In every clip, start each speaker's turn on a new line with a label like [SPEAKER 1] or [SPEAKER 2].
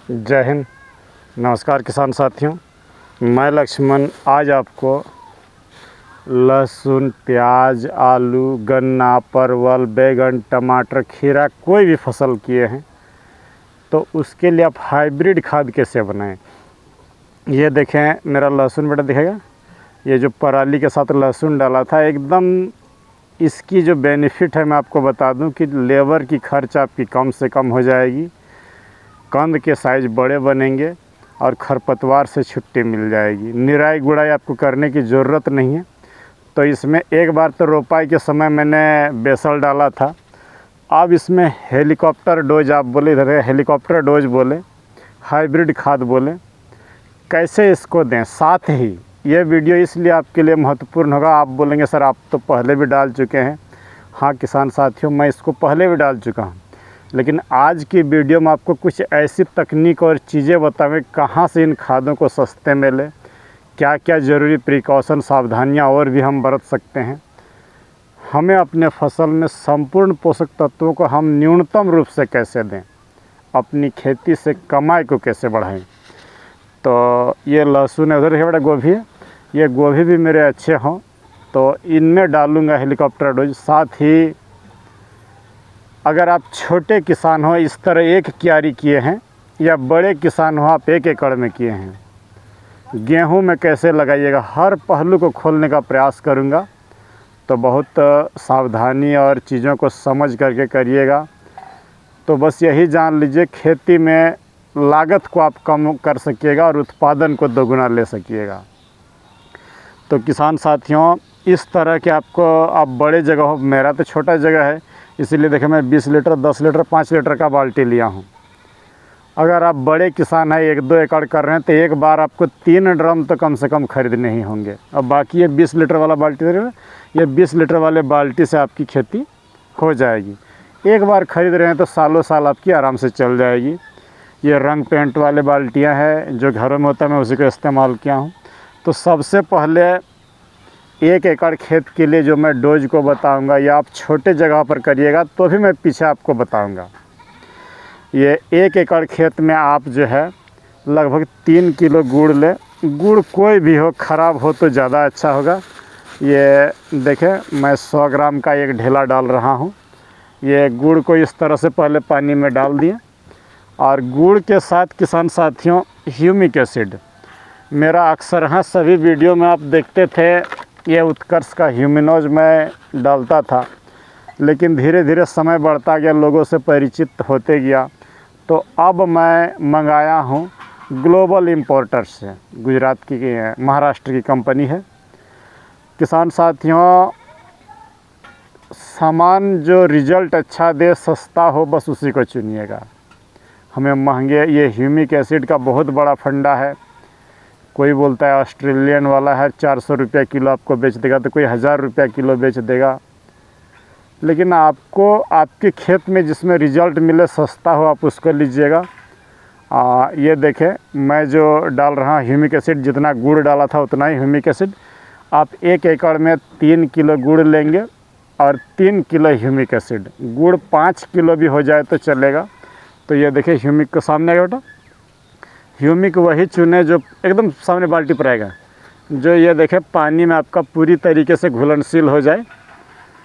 [SPEAKER 1] जय हिंद। नमस्कार किसान साथियों, मैं लक्ष्मण आज आपको लहसुन, प्याज, आलू, गन्ना, परवल, बैगन, टमाटर, खीरा कोई भी फसल किए हैं तो उसके लिए आप हाइब्रिड खाद कैसे बनाएं। ये देखें मेरा लहसुन बेटा दिखेगा, ये जो पराली के साथ लहसुन डाला था एकदम इसकी जो बेनिफिट है मैं आपको बता दूं कि लेबर की खर्च आपकी कम से कम हो जाएगी, कंद के साइज़ बड़े बनेंगे और खरपतवार से छुट्टी मिल जाएगी। निराई गुड़ाई आपको करने की ज़रूरत नहीं है। तो इसमें एक बार तो रोपाई के समय मैंने बेसल डाला था, अब इसमें हेलीकॉप्टर डोज आप बोले, इधर हेलीकॉप्टर डोज बोले, हाइब्रिड खाद बोले, कैसे इसको दें। साथ ही ये वीडियो इसलिए आपके लिए महत्वपूर्ण होगा, आप बोलेंगे सर आप तो पहले भी डाल चुके हैं। हाँ किसान साथियों, मैं इसको पहले भी डाल चुका हूँ, लेकिन आज की वीडियो में आपको कुछ ऐसी तकनीक और चीज़ें बताएं कहाँ से इन खादों को सस्ते मिले, क्या क्या ज़रूरी प्रिकॉशन सावधानियाँ और भी हम बरत सकते हैं, हमें अपने फसल में संपूर्ण पोषक तत्वों को हम न्यूनतम रूप से कैसे दें, अपनी खेती से कमाई को कैसे बढ़ाएं। तो ये लहसुन है, उधर देखिए बड़ा गोभी है, ये गोभी भी मेरे अच्छे हों तो इनमें डालूँगा हेलीकॉप्टर डोज। साथ ही अगर आप छोटे किसान हो, इस तरह एक क्यारी किए हैं, या बड़े किसान हो आप 1 एकड़ में किए हैं, गेहूं में कैसे लगाइएगा, हर पहलू को खोलने का प्रयास करूंगा। तो बहुत सावधानी और चीज़ों को समझ करके करिएगा। तो बस यही जान लीजिए, खेती में लागत को आप कम कर सकिएगा और उत्पादन को दोगुना ले सकिएगा। तो किसान साथियों, इस तरह के आपको आप बड़े जगह हो, मेरा तो छोटा जगह है इसीलिए देखिए मैं 20 लीटर, 10 लीटर, 5 लीटर का बाल्टी लिया हूँ। अगर आप बड़े किसान हैं, 1-2 एकड़ कर रहे हैं, तो एक बार आपको 3 ड्रम तो कम से कम खरीदने ही होंगे। अब बाकी ये 20 लीटर वाला बाल्टी, ये 20 लीटर वाले बाल्टी से आपकी खेती हो जाएगी। एक बार खरीद रहे हैं तो सालों साल आपकी आराम से चल जाएगी। ये रंग पेंट वाले बाल्टियाँ हैं जो घरों में होता है, मैं उसी को इस्तेमाल किया हूँ। तो सबसे पहले 1 एकड़ खेत के लिए जो मैं डोज को बताऊंगा, या आप छोटे जगह पर करिएगा तो भी मैं पीछे आपको बताऊंगा। ये 1 एकड़ खेत में आप जो है लगभग 3 किलो गुड़ लें। गुड़ कोई भी हो, ख़राब हो तो ज़्यादा अच्छा होगा। ये देखें मैं 100 ग्राम का एक ढेला डाल रहा हूँ। ये गुड़ को इस तरह से पहले पानी में डाल दिए, और गुड़ के साथ किसान साथियों ह्यूमिक एसिड, मेरा अक्सर हाँ सभी वीडियो में आप देखते थे ये उत्कर्ष का ह्यूमिनोज मैं डालता था, लेकिन धीरे धीरे समय बढ़ता गया, लोगों से परिचित होते गया, तो अब मैं मंगाया हूँ ग्लोबल इम्पोर्टर्स से, गुजरात की महाराष्ट्र की कंपनी है। किसान साथियों, सामान जो रिज़ल्ट अच्छा दे, सस्ता हो, बस उसी को चुनिएगा। हमें महंगे, ये ह्यूमिक एसिड का बहुत बड़ा फंडा है। कोई बोलता है ऑस्ट्रेलियन वाला है 400 रुपये किलो आपको बेच देगा, तो कोई 1000 रुपये किलो बेच देगा। लेकिन आपको आपके खेत में जिसमें रिज़ल्ट मिले, सस्ता हो, आप उसको लीजिएगा। ये देखें मैं जो डाल रहा हूँ ह्यूमिक एसिड, जितना गुड़ डाला था उतना ही ह्यूमिक एसिड। आप 1 एकड़ में 3 किलो गुड़ लेंगे और 3 किलो ह्यूमिक एसिड। गुड़ 5 किलो भी हो जाए तो चलेगा। तो ये देखिए ह्यूमिक को सामने आएगा बेटा, ह्यूमिक वही चुने जो एकदम सामने बाल्टी पर आएगा, जो ये देखें पानी में आपका पूरी तरीके से घुलनशील हो जाए।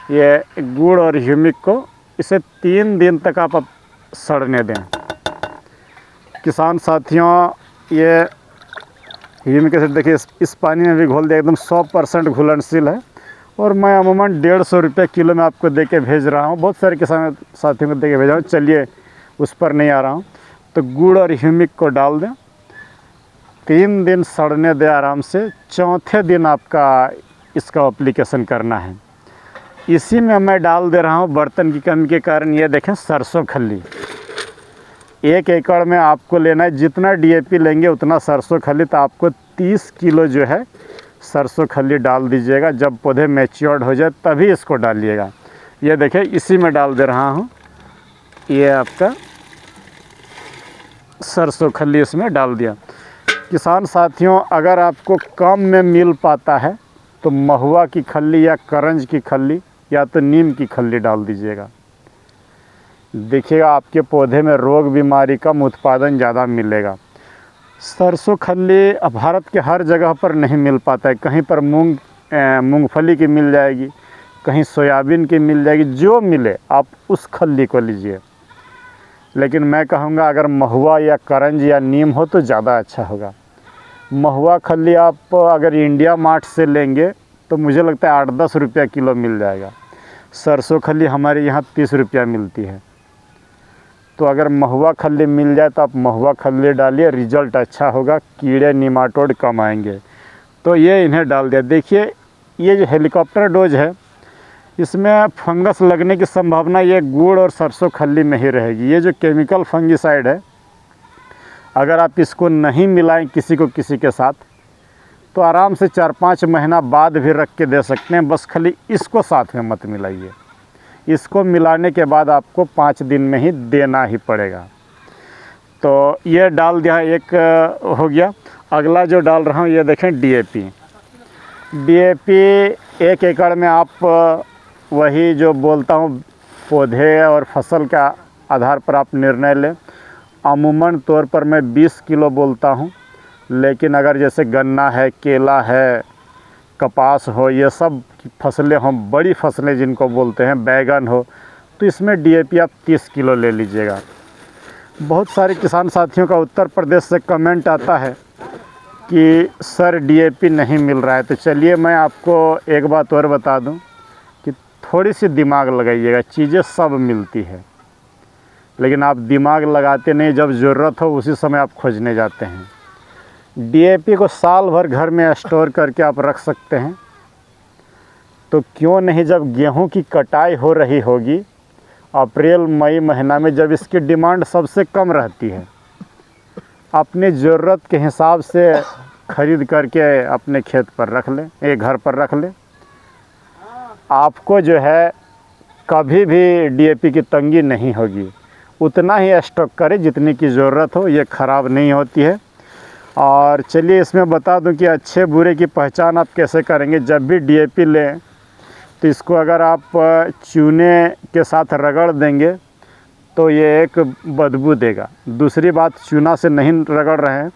[SPEAKER 1] ये गुड़ और ह्यूमिक को इसे 3 दिन तक आप सड़ने दें। किसान साथियों, ये ह्यूमिक एसिड देखिए इस पानी में भी घोल दिया, एकदम 100% घुलनशील है। और मैं अमूमन 150 रुपये किलो में आपको दे के भेज रहा हूँ। बहुत सारे किसान साथियों को दे के भेजा हूँ, चलिए उस पर नहीं आ रहा हूँ। तो गुड़ और ह्यूमिक को डाल दें, 3 दिन सड़ने दें आराम से। चौथे दिन आपका इसका एप्लीकेशन करना है। इसी में मैं डाल दे रहा हूँ, बर्तन की कमी के कारण, ये देखें सरसों खल्ली। 1 एकड़ में आपको लेना है, जितना DAP लेंगे उतना सरसों खल्ली। तो आपको 30 किलो जो है सरसों खल्ली डाल दीजिएगा। जब पौधे मैच्योर्ड हो जाए तभी इसको डालिएगा। ये देखें इसी में डाल दे रहा हूँ, ये आपका सरसों खल्ली इसमें डाल दिया। किसान साथियों, अगर आपको कम में मिल पाता है तो महुआ की खल्ली या करंज की खल्ली या तो नीम की खल्ली डाल दीजिएगा। देखिएगा आपके पौधे में रोग बीमारी कम, उत्पादन ज़्यादा मिलेगा। सरसों खल्ली भारत के हर जगह पर नहीं मिल पाता है। कहीं पर मूंगफली की मिल जाएगी, कहीं सोयाबीन की मिल जाएगी, जो मिले आप उस खल्ली को लीजिए। लेकिन मैं कहूँगा अगर महुआ या करंज या नीम हो तो ज़्यादा अच्छा होगा। महुआ खल्ली आप अगर इंडिया मार्ट से लेंगे तो मुझे लगता है 8-10 रुपया किलो मिल जाएगा। सरसों खल्ली हमारे यहाँ 30 रुपया मिलती है। तो अगर महुआ खल्ली मिल जाए तो आप महुआ खल्ली डालिए, रिज़ल्ट अच्छा होगा, कीड़े निमाटोड कम आएंगे। तो ये इन्हें डाल दिया। देखिए ये जो हेलीकॉप्टर डोज है, इसमें फंगस लगने की संभावना ये गुड़ और सरसों खल्ली में ही रहेगी। ये जो केमिकल फंगिसाइड है, अगर आप इसको नहीं मिलाएं किसी के साथ तो आराम से 4-5 महीना बाद भी रख के दे सकते हैं। बस खाली इसको साथ में मत मिलाइए। इसको मिलाने के बाद आपको 5 दिन में ही देना ही पड़ेगा। तो ये डाल दिया, एक हो गया। अगला जो डाल रहा हूँ ये देखें डीएपी। 1 एकड़ में आप वही जो बोलता हूँ पौधे और फसल के आधार पर आप निर्णय लें। अमूमन तौर पर मैं 20 किलो बोलता हूँ, लेकिन अगर जैसे गन्ना है, केला है, कपास हो, ये सब फसलें हों, बड़ी फसलें जिनको बोलते हैं, बैगन हो, तो इसमें डीएपी आप 30 किलो ले लीजिएगा। बहुत सारे किसान साथियों का उत्तर प्रदेश से कमेंट आता है कि सर डीएपी नहीं मिल रहा है। तो चलिए मैं आपको एक बात और बता दूं कि थोड़ी सी दिमाग लगाइएगा। चीज़ें सब मिलती है, लेकिन आप दिमाग लगाते नहीं, जब ज़रूरत हो उसी समय आप खोजने जाते हैं। डीएपी को साल भर घर में स्टोर करके आप रख सकते हैं। तो क्यों नहीं, जब गेहूं की कटाई हो रही होगी अप्रैल मई महीना में, जब इसकी डिमांड सबसे कम रहती है, अपनी ज़रूरत के हिसाब से ख़रीद करके अपने खेत पर रख लें, एक घर पर रख लें। आपको जो है कभी भी डीएपी की तंगी नहीं होगी। उतना ही स्टॉक करें जितनी की ज़रूरत हो, ये ख़राब नहीं होती है। और चलिए इसमें बता दूं कि अच्छे बुरे की पहचान आप कैसे करेंगे। जब भी डीएपी लें तो इसको अगर आप चूने के साथ रगड़ देंगे तो ये एक बदबू देगा। दूसरी बात, चूना से नहीं रगड़ रहे हैं,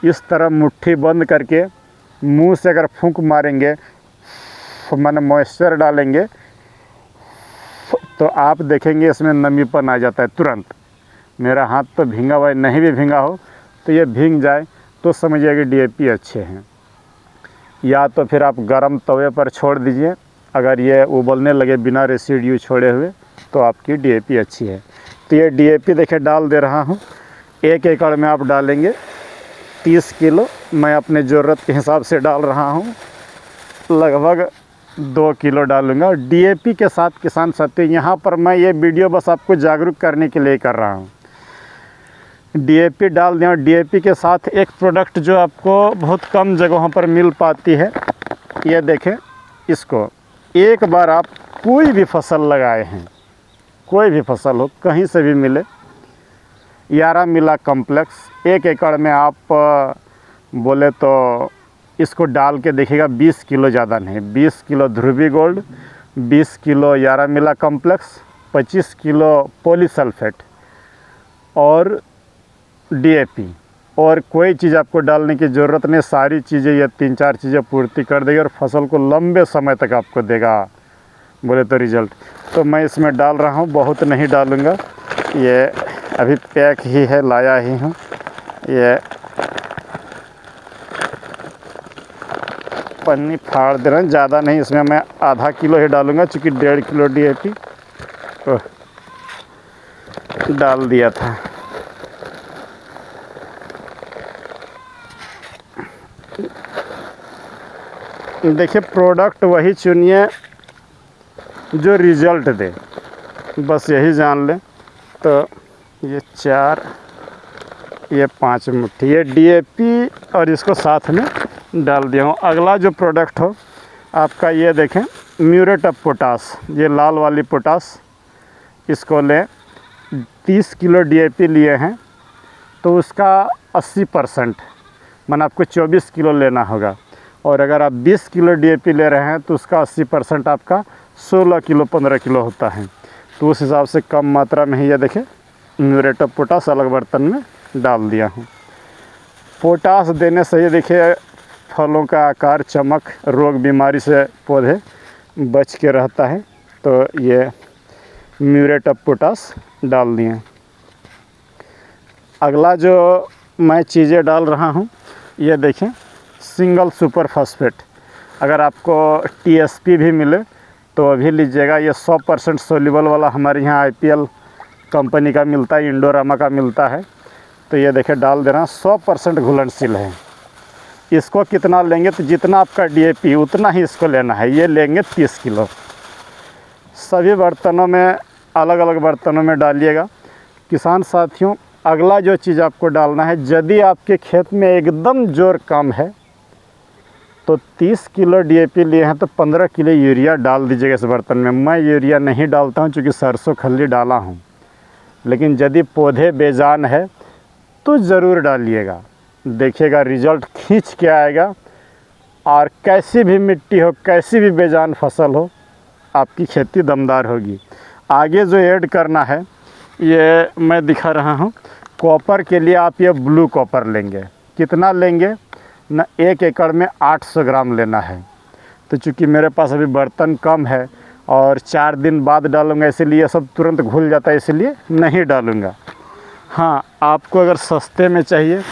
[SPEAKER 1] इस तरह मुट्ठी बंद करके मुंह से अगर फूंक मारेंगे, माने मॉइस्चर डालेंगे, तो आप देखेंगे इसमें नमीपन आ जाता है तुरंत। मेरा हाथ तो भींगा हुआ है, नहीं भी भींगा हो तो ये भींग जाए तो समझिए कि डीएपी अच्छे हैं। या तो फिर आप गरम तवे पर छोड़ दीजिए, अगर ये उबलने लगे बिना रेसिड्यू छोड़े हुए तो आपकी डीएपी अच्छी है। तो ये डीएपी देखिए डाल दे रहा हूँ। 1 एकड़ में आप डालेंगे 30 किलो। मैं अपने ज़रूरत के हिसाब से डाल रहा हूँ, लगभग 2 किलो डालूँगा। डीएपी के साथ किसान साथी, यहाँ पर मैं ये वीडियो बस आपको जागरूक करने के लिए कर रहा हूँ। डीएपी डाल दें। और डीएपी के साथ एक प्रोडक्ट जो आपको बहुत कम जगहों पर मिल पाती है, ये देखें। इसको एक बार आप कोई भी फसल लगाए हैं, कोई भी फसल हो, कहीं से भी मिले, 11 मिला कॉम्प्लेक्स 1 एकड़ में आप बोले तो इसको डाल के देखिएगा। 20 किलो, ज़्यादा नहीं, 20 किलो ध्रुवी गोल्ड, 20 किलो 11 मिला कॉम्प्लेक्स, 25 किलो पॉलीसल्फेट और डीएपी, और कोई चीज़ आपको डालने की ज़रूरत नहीं। सारी चीज़ें, ये 3-4 चीज़ें पूर्ति कर देगी और फसल को लंबे समय तक आपको देगा बोले तो रिज़ल्ट। तो मैं इसमें डाल रहा हूँ, बहुत नहीं डालूँगा। ये अभी पैक ही है, लाया ही हूँ। ये पन्नी फाड़ दे रहे हैं, ज़्यादा नहीं, इसमें मैं आधा किलो ही डालूँगा, चूँकि 1.5 किलो डीएपी डाल दिया था। देखिए प्रोडक्ट वही चुनिए जो रिज़ल्ट दे, बस यही जान लें। तो ये 4, ये 5 मुट्ठी ये डीएपी और इसको साथ में डाल दिया हूँ। अगला जो प्रोडक्ट हो आपका, ये देखें म्यूरेट ऑफ पोटास, ये लाल वाली पोटास, इसको लें। 30 किलो डीएपी लिए हैं तो उसका 80%, माना आपको 24 किलो लेना होगा। और अगर आप 20 किलो डीएपी ले रहे हैं तो उसका 80% आपका 16 किलो 15 किलो होता है। तो उस हिसाब से कम मात्रा में ही ये देखें म्यूरेट ऑफ पोटास अलग बर्तन में डाल दिया हूँ। पोटास देने से ये देखिए फलों का आकार, चमक, रोग बीमारी से पौधे बच के रहता है। तो ये म्यूरेट ऑफ पोटास डाल दिए। अगला जो मैं चीज़ें डाल रहा हूँ ये देखें सिंगल सुपर फास्फेट। अगर आपको टीएसपी भी मिले तो अभी लीजिएगा। ये 100% सोल्यूबल वाला हमारे यहाँ आईपीएल कंपनी का मिलता है, इंडोरामा का मिलता है। तो ये देखें डाल दे रहा हूँ, 100% घुलनशील है। इसको कितना लेंगे तो जितना आपका डीएपी उतना ही इसको लेना है। ये लेंगे 30 किलो। सभी बर्तनों में, अलग अलग बर्तनों में डालिएगा। किसान साथियों, अगला जो चीज़ आपको डालना है, यदि आपके खेत में एकदम जोर कम है तो 30 किलो डीएपी लिए हैं तो 15 किलो यूरिया डाल दीजिएगा इस बर्तन में। मैं यूरिया नहीं डालता हूं क्योंकि सरसों खल्ली डाला हूं, लेकिन यदि पौधे बेजान है तो ज़रूर डालिएगा। देखिएगा रिज़ल्ट खींच के आएगा। और कैसी भी मिट्टी हो, कैसी भी बेजान फसल हो, आपकी खेती दमदार होगी। आगे जो ऐड करना है ये मैं दिखा रहा हूँ। कॉपर के लिए आप ये ब्लू कॉपर लेंगे। कितना लेंगे ना, 1 एकड़ में 800 ग्राम लेना है। तो चूँकि मेरे पास अभी बर्तन कम है और 4 दिन बाद डालूँगा, इसीलिए सब तुरंत घुल जाता है, इसलिए नहीं डालूँगा। हाँ, आपको अगर सस्ते में चाहिए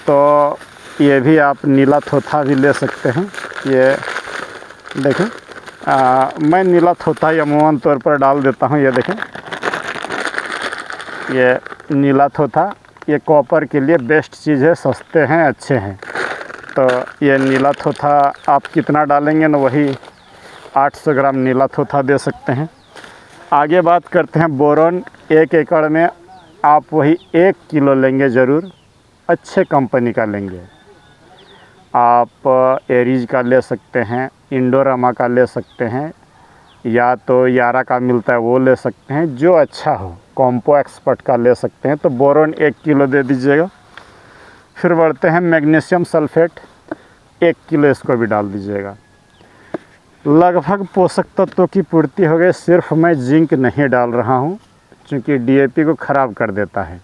[SPEAKER 1] तो ये भी आप नीला थोथा भी ले सकते हैं। ये देखें, मैं नीला थोथा ही अमूमन तौर पर डाल देता हूँ। ये देखें, ये नीला थोथा ये कॉपर के लिए बेस्ट चीज़ है, सस्ते हैं, अच्छे हैं। तो ये नीला थोथा आप कितना डालेंगे ना, वही 800 ग्राम नीला थोथा दे सकते हैं। आगे बात करते हैं बोरोन। 1 एकड़ में आप वही 1 किलो लेंगे ज़रूर, अच्छे कंपनी का लेंगे। आप एरीज का ले सकते हैं, इंडोरामा का ले सकते हैं, या तो यारा का मिलता है वो ले सकते हैं, जो अच्छा हो। कॉम्पो एक्सपर्ट का ले सकते हैं। तो बोरोन 1 किलो दे दीजिएगा। फिर बढ़ते हैं मैग्नीशियम सल्फेट, 1 किलो इसको भी डाल दीजिएगा। लगभग पोषक तत्वों की पूर्ति हो गई। सिर्फ मैं जिंक नहीं डाल रहा हूँ क्योंकि डीएपी को ख़राब कर देता है,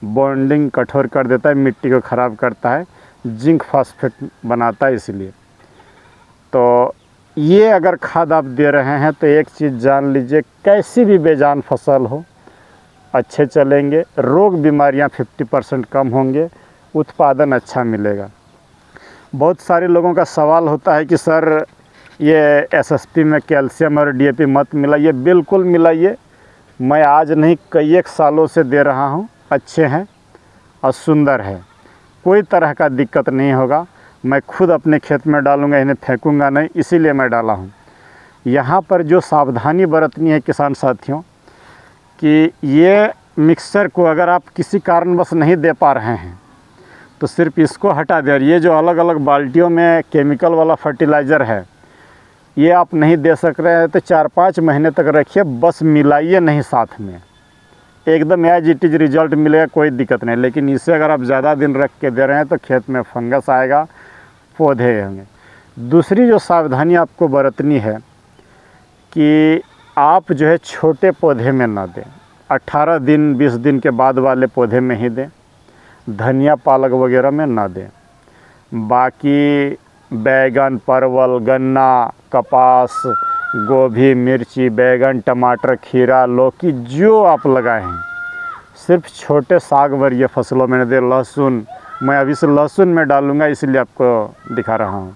[SPEAKER 1] बॉन्डिंग कठोर कर देता है, मिट्टी को ख़राब करता है, जिंक फास्फेट बनाता है, इसलिए। तो ये अगर खाद आप दे रहे हैं तो एक चीज़ जान लीजिए, कैसी भी बेजान फसल हो अच्छे चलेंगे, रोग बीमारियां 50% कम होंगे, उत्पादन अच्छा मिलेगा। बहुत सारे लोगों का सवाल होता है कि सर ये एसएसपी में कैल्शियम और डीएपी मत मिलाइए। बिल्कुल मिलाइए। मैं आज नहीं, कई एक सालों से दे रहा हूँ, अच्छे हैं और सुंदर है, कोई तरह का दिक्कत नहीं होगा। मैं खुद अपने खेत में डालूँगा, इन्हें फेंकूँगा नहीं, इसीलिए मैं डाला हूँ। यहाँ पर जो सावधानी बरतनी है किसान साथियों, कि ये मिक्सचर को अगर आप किसी कारणवश नहीं दे पा रहे हैं तो सिर्फ इसको हटा दें। ये जो अलग अलग बाल्टियों में केमिकल वाला फर्टिलाइज़र है, ये आप नहीं दे सक रहे हैं तो 4-5 महीने तक रखिए, बस मिलाइए नहीं साथ में। एकदम एज इट इज़ रिजल्ट मिलेगा, कोई दिक्कत नहीं। लेकिन इसे अगर आप ज़्यादा दिन रख के दे रहे हैं तो खेत में फंगस आएगा, पौधे होंगे। दूसरी जो सावधानी आपको बरतनी है कि आप जो है छोटे पौधे में ना दें, 18 दिन 20 दिन के बाद वाले पौधे में ही दें। धनिया पालक वगैरह में ना दें। बाकी बैगन, परवल, गन्ना, कपास, गोभी, मिर्ची, बैगन, टमाटर, खीरा, लौकी जो आप लगाए हैं, सिर्फ छोटे साग वर्गीय फसलों में न दें। लहसुन, मैं अभी से लहसुन में डालूँगा, इसलिए आपको दिखा रहा हूँ।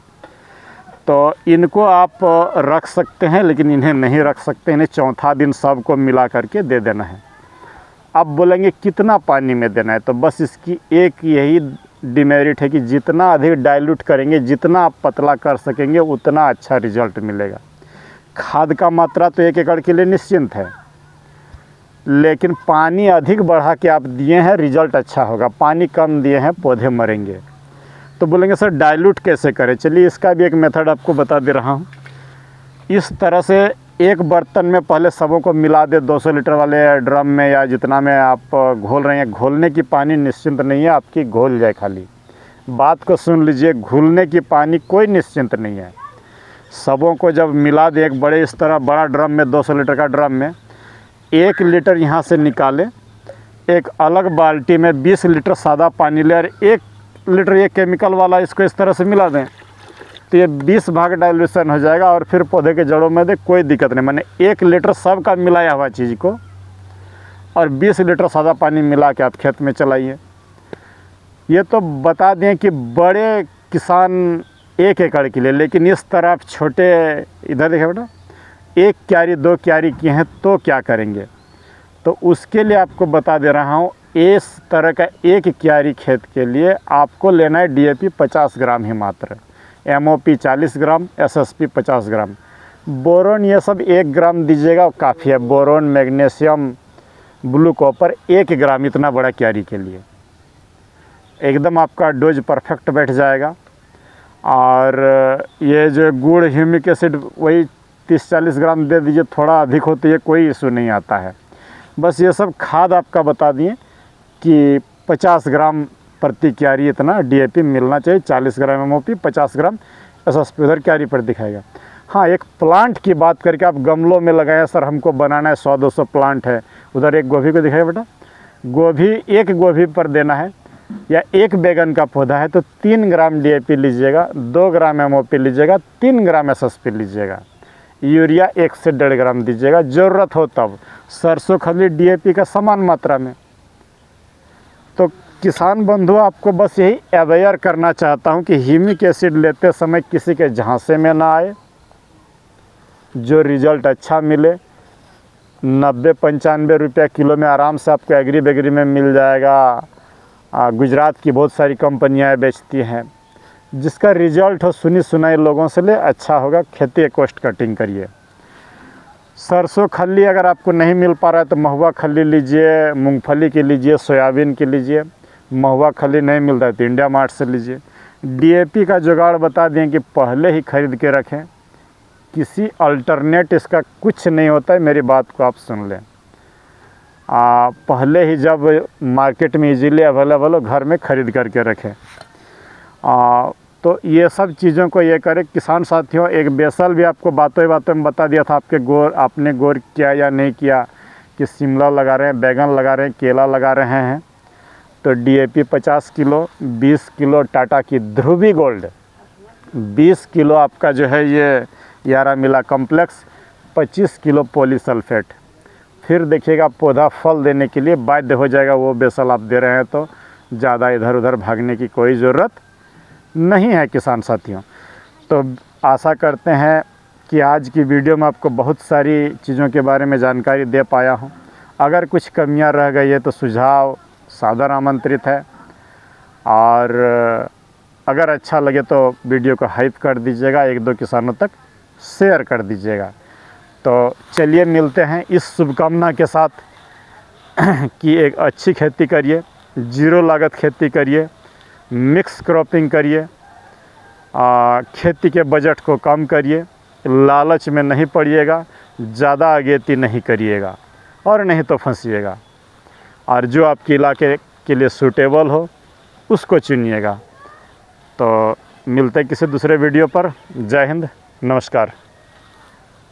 [SPEAKER 1] तो इनको आप रख सकते हैं, लेकिन इन्हें नहीं रख सकते। इन्हें चौथा दिन सबको मिला करके दे देना है। अब बोलेंगे कितना पानी में देना है, तो बस इसकी एक यही डिमेरिट है कि जितना अधिक डाइल्यूट करेंगे, जितना आप पतला कर सकेंगे, उतना अच्छा रिजल्ट मिलेगा। खाद का मात्रा तो 1 एकड़ के लिए निश्चिंत है, लेकिन पानी अधिक बढ़ा के आप दिए हैं, रिजल्ट अच्छा होगा। पानी कम दिए हैं, पौधे मरेंगे। तो बोलेंगे सर डाइल्यूट कैसे करें? चलिए इसका भी एक मेथड आपको बता दे रहा हूँ। इस तरह से एक बर्तन में पहले सबों को मिला दे, 200 लीटर वाले ड्रम में या जितना में आप घोल रहे हैं। घोलने की पानी निश्चिंत नहीं है आपकी, घोल जाए खाली। बात को सुन लीजिए, घुलने की पानी कोई निश्चिंत नहीं है। सबों को जब मिला दे एक बड़े, इस तरह बड़ा ड्रम में, 200 लीटर का ड्रम में, 1 लीटर यहाँ से निकालें, एक अलग बाल्टी में 20 लीटर सादा पानी ले और 1 लीटर ये केमिकल वाला इसको इस तरह से मिला दें, तो ये 20 भाग डाइल्यूशन हो जाएगा और फिर पौधे के जड़ों में दे, कोई दिक्कत नहीं। मैंने 1 लीटर सब का मिलाया हुआ चीज़ को और 20 लीटर सादा पानी मिला के आप खेत में चलाइए। ये तो बता दें कि बड़े किसान 1 एकड़ के लिए, लेकिन इस तरह आप छोटे, इधर देखिए बेटा, 1 क्यारी 2 क्यारी किए हैं तो क्या करेंगे, तो उसके लिए आपको बता दे रहा हूँ। इस तरह का 1 क्यारी खेत के लिए आपको लेना है DAP 50 ग्राम ही मात्र, MOP 40 ग्राम, SSP 50 ग्राम, बोरोन ये सब 1 ग्राम दीजिएगा काफ़ी है। बोरोन, मैग्नीशियम, ब्लू कॉपर 1 ग्राम, इतना बड़ा क्यारी के लिए एकदम आपका डोज परफेक्ट बैठ जाएगा। और ये जो गुड़, ह्यूमिक एसिड वही 30-40 ग्राम दे दीजिए, थोड़ा अधिक होती है कोई इशू नहीं आता है। बस ये सब खाद आपका बता दिए कि 50 ग्राम प्रति क्यारी इतना DAP मिलना चाहिए, 40 ग्राम MOP, 50 ग्राम SSP उधर क्यारी पर दिखाएगा। हाँ, एक प्लांट की बात करके आप गमलों में लगाएं, सर हमको बनाना है 100-200 प्लांट है, उधर एक गोभी को दिखाइए बेटा, गोभी 1 गोभी पर देना है या 1 बैगन का पौधा है तो 3 ग्राम DAP लीजिएगा, 2 ग्राम MOP लीजिएगा, 3 ग्राम SSP लीजिएगा, यूरिया 1 से 1.5 ग्राम दीजिएगा, ज़रूरत हो तब। सरसों खली DAP का समान मात्रा में। तो किसान बंधु, आपको बस यही अवेयर करना चाहता हूं कि ह्यूमिक एसिड लेते समय किसी के झांसे में ना आए, जो रिज़ल्ट अच्छा मिले। 90-95 रुपया किलो में आराम से आपको एग्री बेगरी में मिल जाएगा। गुजरात की बहुत सारी कंपनियां बेचती हैं, जिसका रिजल्ट हो सुनी सुनाई लोगों से ले, अच्छा होगा। खेती कॉस्ट कटिंग करिए। सरसों खली अगर आपको नहीं मिल पा रहा है तो महुआ खली लीजिए, मूंगफली की लीजिए, सोयाबीन की लीजिए। महुआ खली नहीं मिल रहा है तो इंडिया मार्ट से लीजिए। DAP का जुगाड़ बता दें कि पहले ही खरीद के रखें, किसी अल्टरनेट इसका कुछ नहीं होता है। मेरी बात को आप सुन लें, पहले ही जब मार्केट में इजीली अवेलेबल हो, घर में ख़रीद करके रखें। तो ये सब चीज़ों को ये करें। किसान साथियों, एक बेसल भी आपको बातों में बता दिया था, आपने गौर किया या नहीं किया कि शिमला लगा रहे हैं, बैगन लगा रहे हैं, केला लगा रहे हैं, तो DAP 50 किलो, 20 किलो टाटा की ध्रुवी गोल्ड, 20 किलो आपका जो है ये यारा मिला कॉम्प्लेक्स, 25 किलो पॉलीसल्फेट। फिर देखिएगा पौधा फल देने के लिए बाध्य हो जाएगा। वो बेसल आप दे रहे हैं तो ज़्यादा इधर उधर भागने की कोई ज़रूरत नहीं है किसान साथियों। तो आशा करते हैं कि आज की वीडियो में आपको बहुत सारी चीज़ों के बारे में जानकारी दे पाया हूं। अगर कुछ कमियां रह गई है तो सुझाव सादर आमंत्रित है, और अगर अच्छा लगे तो वीडियो को हाइप कर दीजिएगा, 1-2 किसानों तक शेयर कर दीजिएगा। तो चलिए मिलते हैं इस शुभकामना के साथ कि एक अच्छी खेती करिए, जीरो लागत खेती करिए, मिक्स क्रॉपिंग करिए, खेती के बजट को कम करिए, लालच में नहीं पड़िएगा, ज़्यादा अगेती नहीं करिएगा और नहीं तो फंसिएगा, और जो आपके इलाके के लिए सूटेबल हो उसको चुनिएगा। तो मिलते हैं किसी दूसरे वीडियो पर। जय हिंद, नमस्कार।